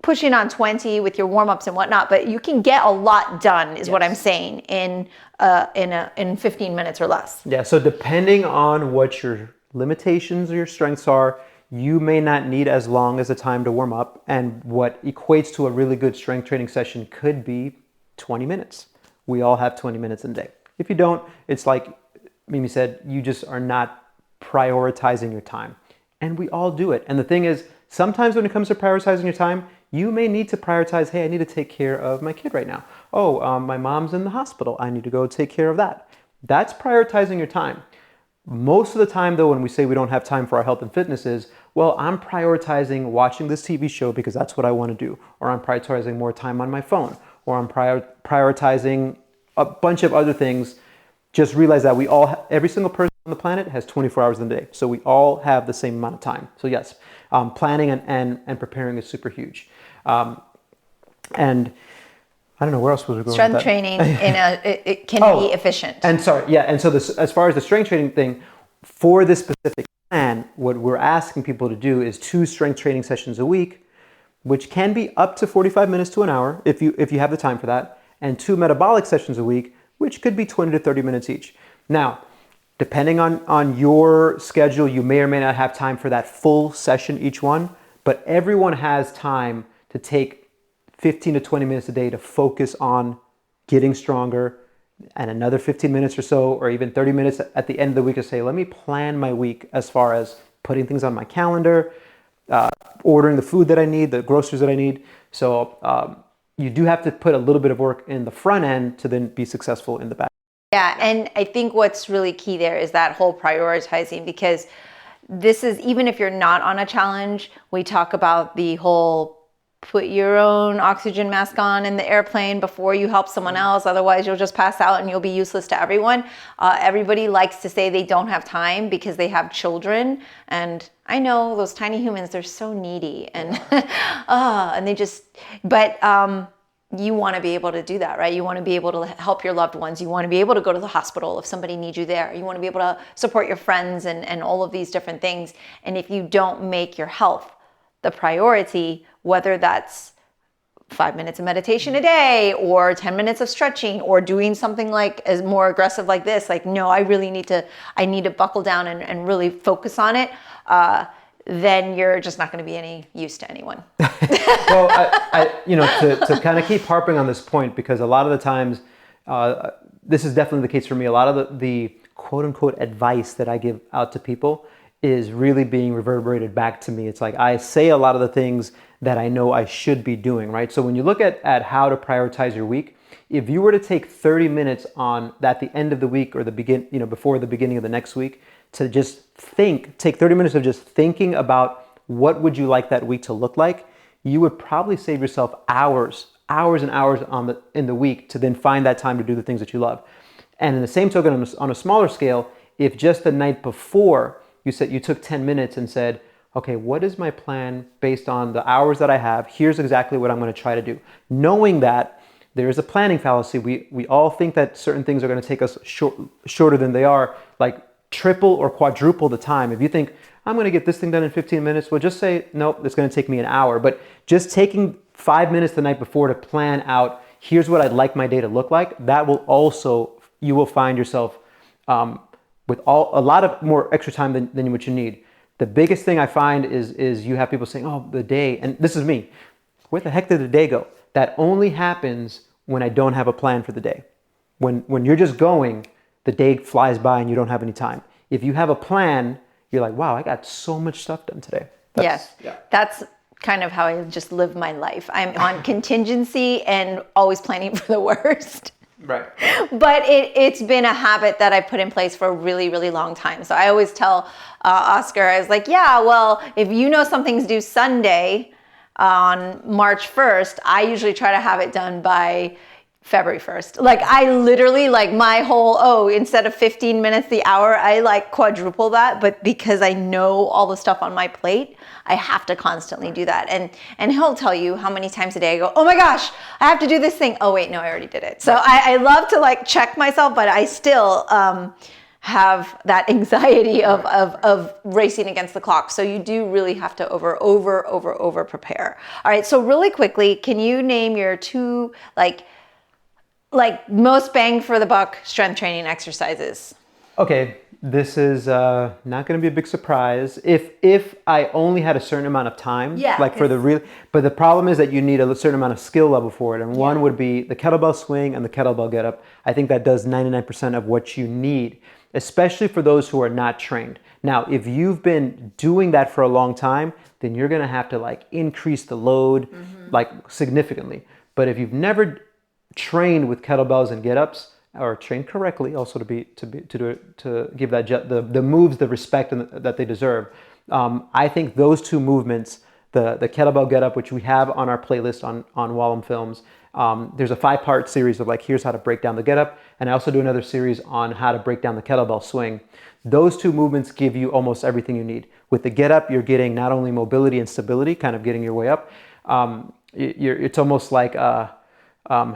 Speaker 1: pushing on 20 with your warm-ups and whatnot, but you can get a lot done is what I'm saying in 15 minutes or less.
Speaker 2: Yeah, so depending on what your limitations or your strengths are, you may not need as long as a time to warm up, and what equates to a really good strength training session could be 20 minutes. We all have 20 minutes in a day. If you don't, it's like Mimi said, you just are not prioritizing your time. And we all do it. And the thing is, sometimes when it comes to prioritizing your time, you may need to prioritize, hey, I need to take care of my kid right now. Oh, my mom's in the hospital. I need to go take care of that. That's prioritizing your time. Most of the time, though, when we say we don't have time for our health and fitness is, well, I'm prioritizing watching this TV show because that's what I want to do. Or I'm prioritizing more time on my phone. Or I'm prioritizing a bunch of other things. Just realize that every single person on the planet has 24 hours in a day. So we all have the same amount of time. So yes, planning and preparing is super huge. And I don't know where else was we going.
Speaker 1: Strength training it can be efficient.
Speaker 2: And so as far as the strength training thing, for this specific plan, what we're asking people to do is 2 strength training sessions a week, which can be up to 45 minutes to an hour if you have the time for that, and 2 metabolic sessions a week, which could be 20 to 30 minutes each. Now, depending on your schedule, you may or may not have time for that full session each one, but everyone has time to take 15 to 20 minutes a day to focus on getting stronger, and another 15 minutes or so, or even 30 minutes at the end of the week to say, let me plan my week as far as putting things on my calendar, ordering the food that I need, the groceries that I need. So you do have to put a little bit of work in the front end to then be successful in the back.
Speaker 1: Yeah, and I think what's really key there is that whole prioritizing, because this is, even if you're not on a challenge, we talk about the whole put your own oxygen mask on in the airplane before you help someone else. Otherwise, you'll just pass out and you'll be useless to everyone. Everybody likes to say they don't have time because they have children. And I know those tiny humans, they're so needy. And, and they just, but you want to be able to do that, right? You want to be able to help your loved ones. You want to be able to go to the hospital if somebody needs you there. You want to be able to support your friends and all of these different things. And if you don't make your health the priority, whether that's 5 minutes of meditation a day or 10 minutes of stretching or doing something like as more aggressive like this, like, no, I need to buckle down and really focus on it, then you're just not going to be any use to anyone.
Speaker 2: Well, to kind of keep harping on this point, because a lot of the times, this is definitely the case for me. A lot of the quote unquote advice that I give out to people is really being reverberated back to me. It's like I say a lot of the things that I know I should be doing, right? So when you look at how to prioritize your week, if you were to take 30 minutes at the end of the week or before the beginning of the next week to just take 30 minutes of just thinking about what would you like that week to look like, you would probably save yourself hours and hours in the week to then find that time to do the things that you love. And in the same token, on a smaller scale, if just the night before you took 10 minutes and said, okay, what is my plan based on the hours that I have? Here's exactly what I'm going to try to do. Knowing that there is a planning fallacy. We all think that certain things are going to take us shorter than they are, like triple or quadruple the time. If you think, I'm going to get this thing done in 15 minutes, well, just say, nope, it's going to take me an hour. But just taking 5 minutes the night before to plan out, here's what I'd like my day to look like, that will also, you will find yourself with a lot of more extra time than what you need. The biggest thing I find is you have people saying, oh, the day, and this is me, where the heck did the day go? That only happens when I don't have a plan for the day. When you're just going, the day flies by and you don't have any time. If you have a plan, you're like, wow, I got so much stuff done today.
Speaker 1: That's kind of how I just live my life. I'm on contingency and always planning for the worst.
Speaker 2: Right.
Speaker 1: But it's been a habit that I put in place for a really, really long time. So I always tell Oscar, I was like, yeah, well, if you know something's due Sunday on March 1st, I usually try to have it done by February 1st. Like I literally like my whole, instead of 15 minutes the hour, I like quadruple that. But because I know all the stuff on my plate, I have to constantly do that. And he'll tell you how many times a day I go, oh my gosh, I have to do this thing. Oh wait, no, I already did it. So I love to like check myself, but I still have that anxiety of racing against the clock. So you do really have to over prepare. All right. So really quickly, can you name your two like most bang for the buck strength training exercises?
Speaker 2: Okay, this is not going to be a big surprise. If I only had a certain amount of time, like for the real, but the problem is that you need a certain amount of skill level for it. And one would be the kettlebell swing and the kettlebell get up. I think that does 99% of what you need, especially for those who are not trained. Now, if you've been doing that for a long time, then you're going to have to like increase the load like significantly. But if you've never trained with kettlebells and get-ups, or trained correctly, also to give that the moves the respect that they deserve. I think those two movements, the kettlebell get-up, which we have on our playlist on Wah Lum Films, there's a 5-part series of like here's how to break down the get-up, and I also do another series on how to break down the kettlebell swing. Those two movements give you almost everything you need. With the get-up, you're getting not only mobility and stability, kind of getting your way up. It's almost like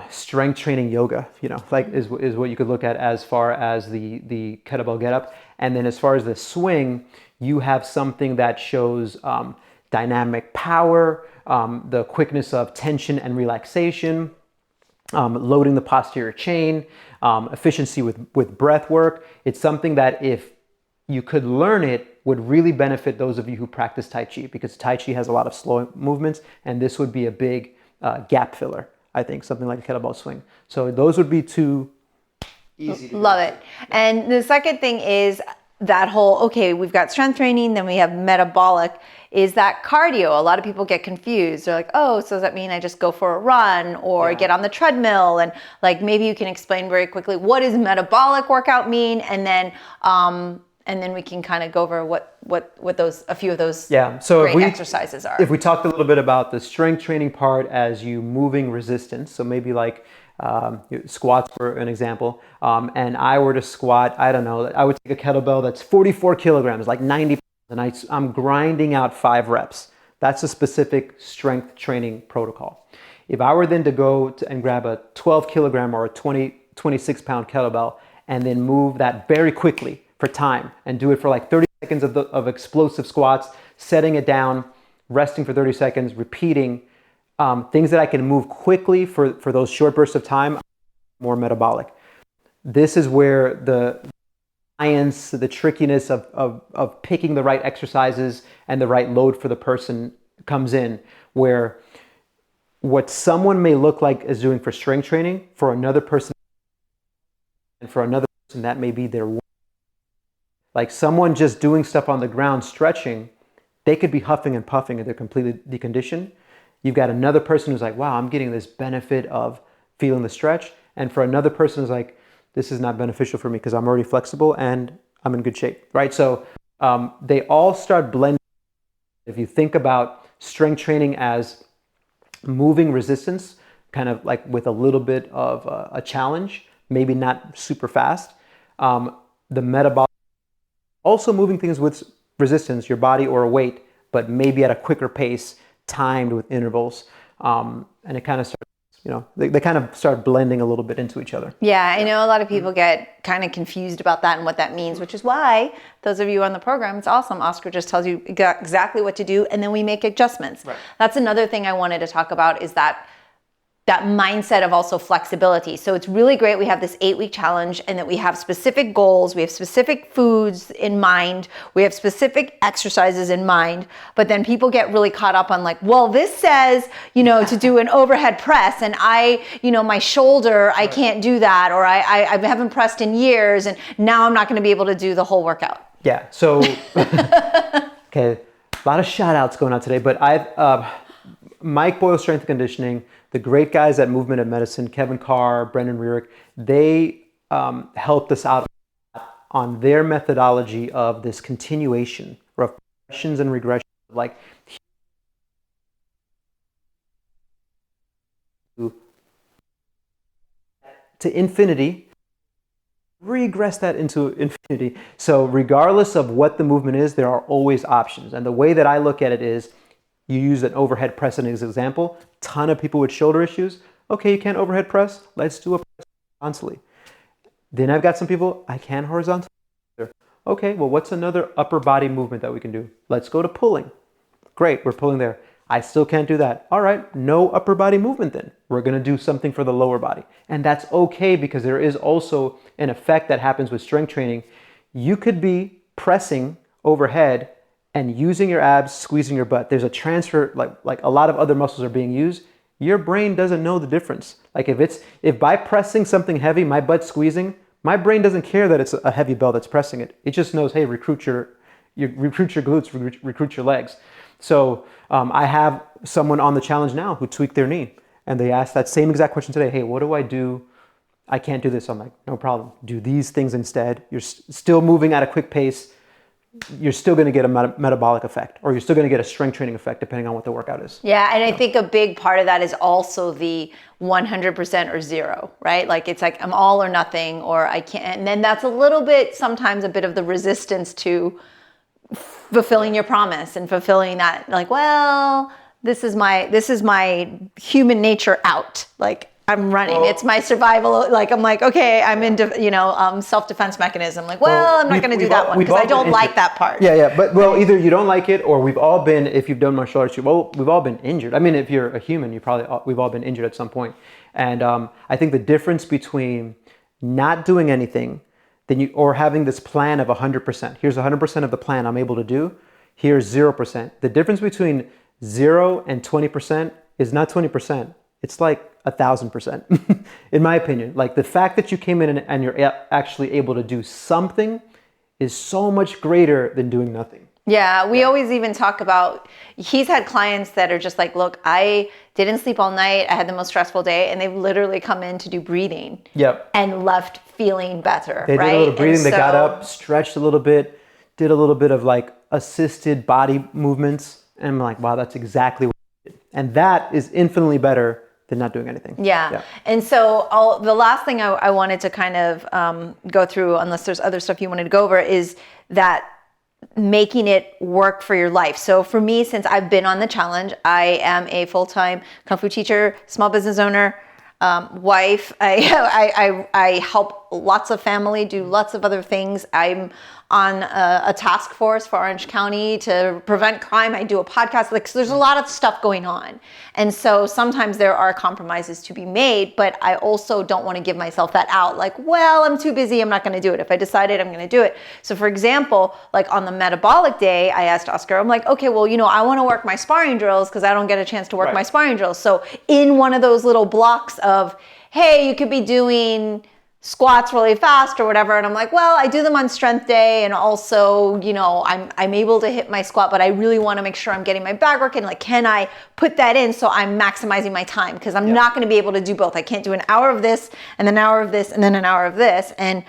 Speaker 2: strength training yoga, like is what you could look at as far as the kettlebell get up. And then as far as the swing, you have something that shows dynamic power, the quickness of tension and relaxation, loading the posterior chain, efficiency with breath work. It's something that if you could learn it would really benefit those of you who practice Tai Chi, because Tai Chi has a lot of slow movements, and this would be a big gap filler. I think something like a kettlebell swing. So those would be two easy to do.
Speaker 1: Love it. And the second thing is that whole, we've got strength training, then we have metabolic, is that cardio. A lot of people get confused. They're like, so does that mean I just go for a run or get on the treadmill? And like, maybe you can explain very quickly, what does metabolic workout mean? And then we can kind of go over what a few of those great exercises are.
Speaker 2: If we talked a little bit about the strength training part as you moving resistance, so maybe like squats for an example, and I were to squat, I don't know, I would take a kettlebell that's 44 kilograms, like 90 pounds, and I'm grinding out 5 reps. That's a specific strength training protocol. If I were then to go and grab a 12 kilogram or a 26 pound kettlebell and then move that very quickly for time and do it for like 30 seconds of explosive squats, setting it down, resting for 30 seconds, repeating things that I can move quickly for those short bursts of time, more metabolic. This is where the science, the trickiness of picking the right exercises and the right load for the person comes in, where what someone may look like is doing for strength training, for another person, and for another person that may be their. Like someone just doing stuff on the ground, stretching, they could be huffing and puffing and they're completely deconditioned. You've got another person who's like, wow, I'm getting this benefit of feeling the stretch. And for another person who's like, this is not beneficial for me because I'm already flexible and I'm in good shape, right? So they all start blending. If you think about strength training as moving resistance, kind of like with a little bit of a challenge, maybe not super fast, the metabolic, also moving things with resistance, your body or a weight, but maybe at a quicker pace, timed with intervals. And it kind of starts, they kind of start blending a little bit into each other.
Speaker 1: Yeah, I know a lot of people get kind of confused about that and what that means, which is why those of you on the program, it's awesome. Oscar just tells you exactly what to do, and then we make adjustments. Right. That's another thing I wanted to talk about, is that mindset of also flexibility. So it's really great. We have this 8-week challenge, and that we have specific goals. We have specific foods in mind. We have specific exercises in mind. But then people get really caught up on like, well, this says, to do an overhead press, and my shoulder, I can't do that, or I haven't pressed in years, and now I'm not going to be able to do the whole workout.
Speaker 2: Yeah. So, okay, a lot of shout outs going on today, but Mike Boyle Strength and Conditioning, the great guys at Movement and Medicine, Kevin Carr, Brendan Rierick, they helped us out on their methodology of this continuation of progressions and regressions, like to infinity, regress that into infinity. So regardless of what the movement is, there are always options. And the way that I look at it is, you use an overhead press as an example. Ton of people with shoulder issues. Okay, you can't overhead press. Let's do a press horizontally. Then I've got some people, I can horizontally. Okay, well, what's another upper body movement that we can do? Let's go to pulling. Great, we're pulling there. I still can't do that. All right, no upper body movement then. We're gonna do something for the lower body. And that's okay, because there is also an effect that happens with strength training. You could be pressing overhead and using your abs, squeezing your butt. There's a transfer, like a lot of other muscles are being used. Your brain doesn't know the difference. Like if by pressing something heavy, my butt's squeezing, my brain doesn't care that it's a heavy bell that's pressing it. It just knows, hey, recruit your glutes, recruit your legs. So I have someone on the challenge now who tweaked their knee, and they asked that same exact question today. Hey, what do I do? I can't do this. I'm like, no problem. Do these things instead. You're still moving at a quick pace. You're still going to get a metabolic effect, or you're still going to get a strength training effect depending on what the workout is.
Speaker 1: Yeah, and I think a big part of that is also the 100% or zero, right? Like it's like I'm all or nothing, or I can't. And then that's a little bit, sometimes a bit of the resistance to fulfilling your promise and fulfilling that, like, well, this is my human nature out. Like I'm running. It's my survival. Like I'm like, okay, I'm in, self-defense mechanism. Like, well, I'm not going to do that one because I don't like that part.
Speaker 2: Yeah. But either you don't like it, or we've all been. If you've done martial arts, we've all been injured. I mean, if you're a human, we've all been injured at some point. And I think the difference between not doing anything, or having this plan of 100%. Here's 100% of the plan I'm able to do. Here's 0%. The difference between 0 and 20% is not 20%. It's like 1,000%, in my opinion. Like the fact that you came in and you're actually able to do something is so much greater than doing nothing.
Speaker 1: Yeah, we always even talk about, he's had clients that are just like, look, I didn't sleep all night. I had the most stressful day, and they've literally come in to do breathing.
Speaker 2: Yep.
Speaker 1: And left feeling better.
Speaker 2: They did a little breathing. They got up, stretched a little bit, did a little bit of like assisted body movements. And I'm like, wow, that's exactly what I did. And that is infinitely better than not doing anything.
Speaker 1: Yeah. And so the last thing I wanted to kind of go through, unless there's other stuff you wanted to go over, is that making it work for your life. So for me, since I've been on the challenge, I am a full-time Kung Fu teacher, small business owner, wife. I help lots of family do lots of other things. I'm on a task force for Orange County to prevent crime. I do a podcast. Like, so there's a lot of stuff going on. And so sometimes there are compromises to be made, but I also don't want to give myself that out. Like, well, I'm too busy. I'm not going to do it. If I decided, I'm going to do it. So for example, like on the metabolic day, I asked Oscar, I'm like, okay, well, I want to work my sparring drills because I don't get a chance to work my sparring drills. So in one of those little blocks of, hey, you could be doing squats really fast or whatever, and I'm like, well, I do them on strength day, and also, I'm able to hit my squat, but I really want to make sure I'm getting my back work in. Like, can I put that in so I'm maximizing my time? Because I'm not going to be able to do both. I can't do an hour of this and an hour of this and then an hour of this. And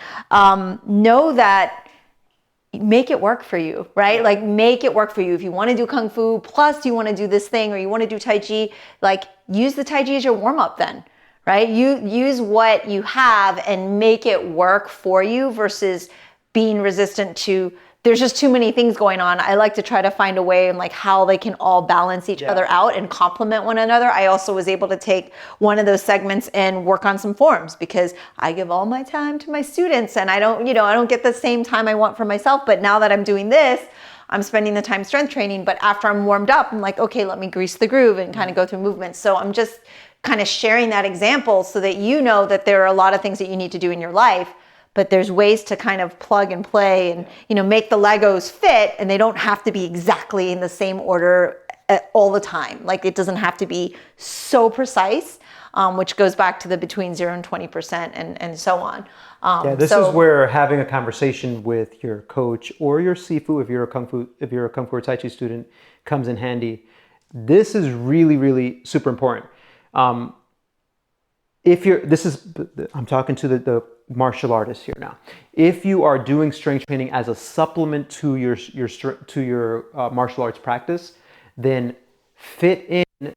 Speaker 1: know that, make it work for you, right? Yeah. Like, make it work for you. If you want to do Kung Fu plus you want to do this thing, or you want to do Tai Chi, like, use the Tai Chi as your warm up then. Right? You use what you have and make it work for you versus being resistant to, there's just too many things going on. I like to try to find a way and like how they can all balance each other out and complement one another. I also was able to take one of those segments and work on some forms, because I give all my time to my students, and I don't get the same time I want for myself. But now that I'm doing this, I'm spending the time strength training. But after I'm warmed up, I'm like, okay, let me grease the groove and kind of go through movements. So I'm just kind of sharing that example so that you know that there are a lot of things that you need to do in your life, but there's ways to kind of plug and play and, make the Legos fit, and they don't have to be exactly in the same order all the time. Like, it doesn't have to be so precise, which goes back to the between 0 and 20% and so on.
Speaker 2: This is where having a conversation with your coach or your Sifu, if you're a Kung Fu or Tai Chi student, comes in handy. This is really, really super important. I'm talking to the martial artists here now. If you are doing strength training as a supplement to your martial arts practice, then fit in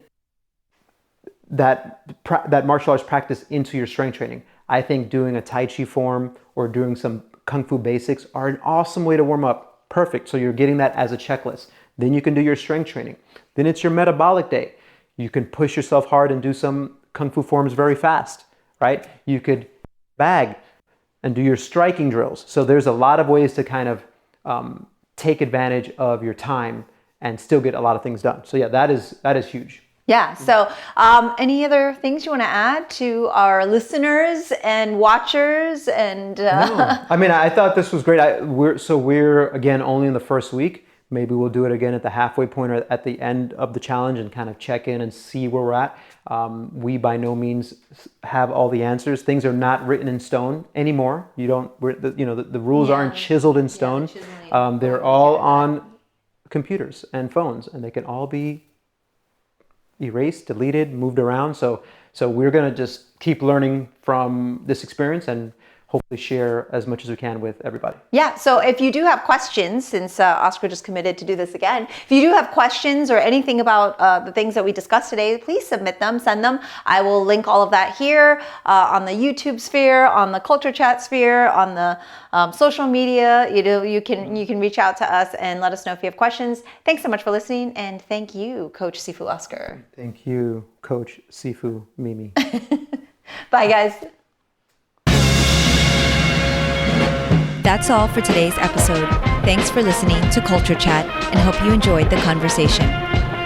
Speaker 2: that martial arts practice into your strength training. I think doing a Tai Chi form or doing some Kung Fu basics are an awesome way to warm up. Perfect. So you're getting that as a checklist. Then you can do your strength training. Then it's your metabolic day. You can push yourself hard and do some Kung Fu forms very fast, right? You could bag and do your striking drills. So there's a lot of ways to kind of take advantage of your time and still get a lot of things done. So yeah, that is huge.
Speaker 1: Yeah. So any other things you want to add to our listeners and watchers? And
Speaker 2: No. I mean, I thought this was great. We're again only in the first week. Maybe we'll do it again at the halfway point or at the end of the challenge and kind of check in and see where we're at. We by no means have all the answers. Things are not written in stone anymore. The rules aren't chiseled in stone. They're all on computers and phones, and they can all be erased, deleted, moved around. So we're going to just keep learning from this experience and hopefully share as much as we can with everybody.
Speaker 1: Yeah, so if you do have questions, since Oscar just committed to do this again, if you do have questions or anything about the things that we discussed today, please submit them, send them. I will link all of that here on the YouTube sphere, on the Culture Chat sphere, on the social media. You can reach out to us and let us know if you have questions. Thanks so much for listening, and thank you, Coach Sifu Oscar.
Speaker 2: Thank you, Coach Sifu Mimi.
Speaker 1: Bye, guys.
Speaker 3: That's all for today's episode. Thanks for listening to Culture Chat and hope you enjoyed the conversation.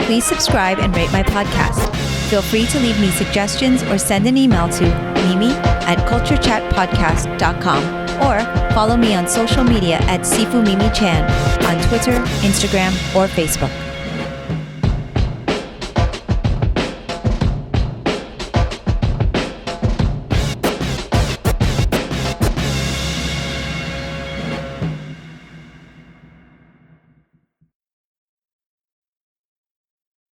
Speaker 3: Please subscribe and rate my podcast. Feel free to leave me suggestions or send an email to mimi@culturechatpodcast.com or follow me on social media at Sifu Mimi Chan on Twitter, Instagram, or Facebook.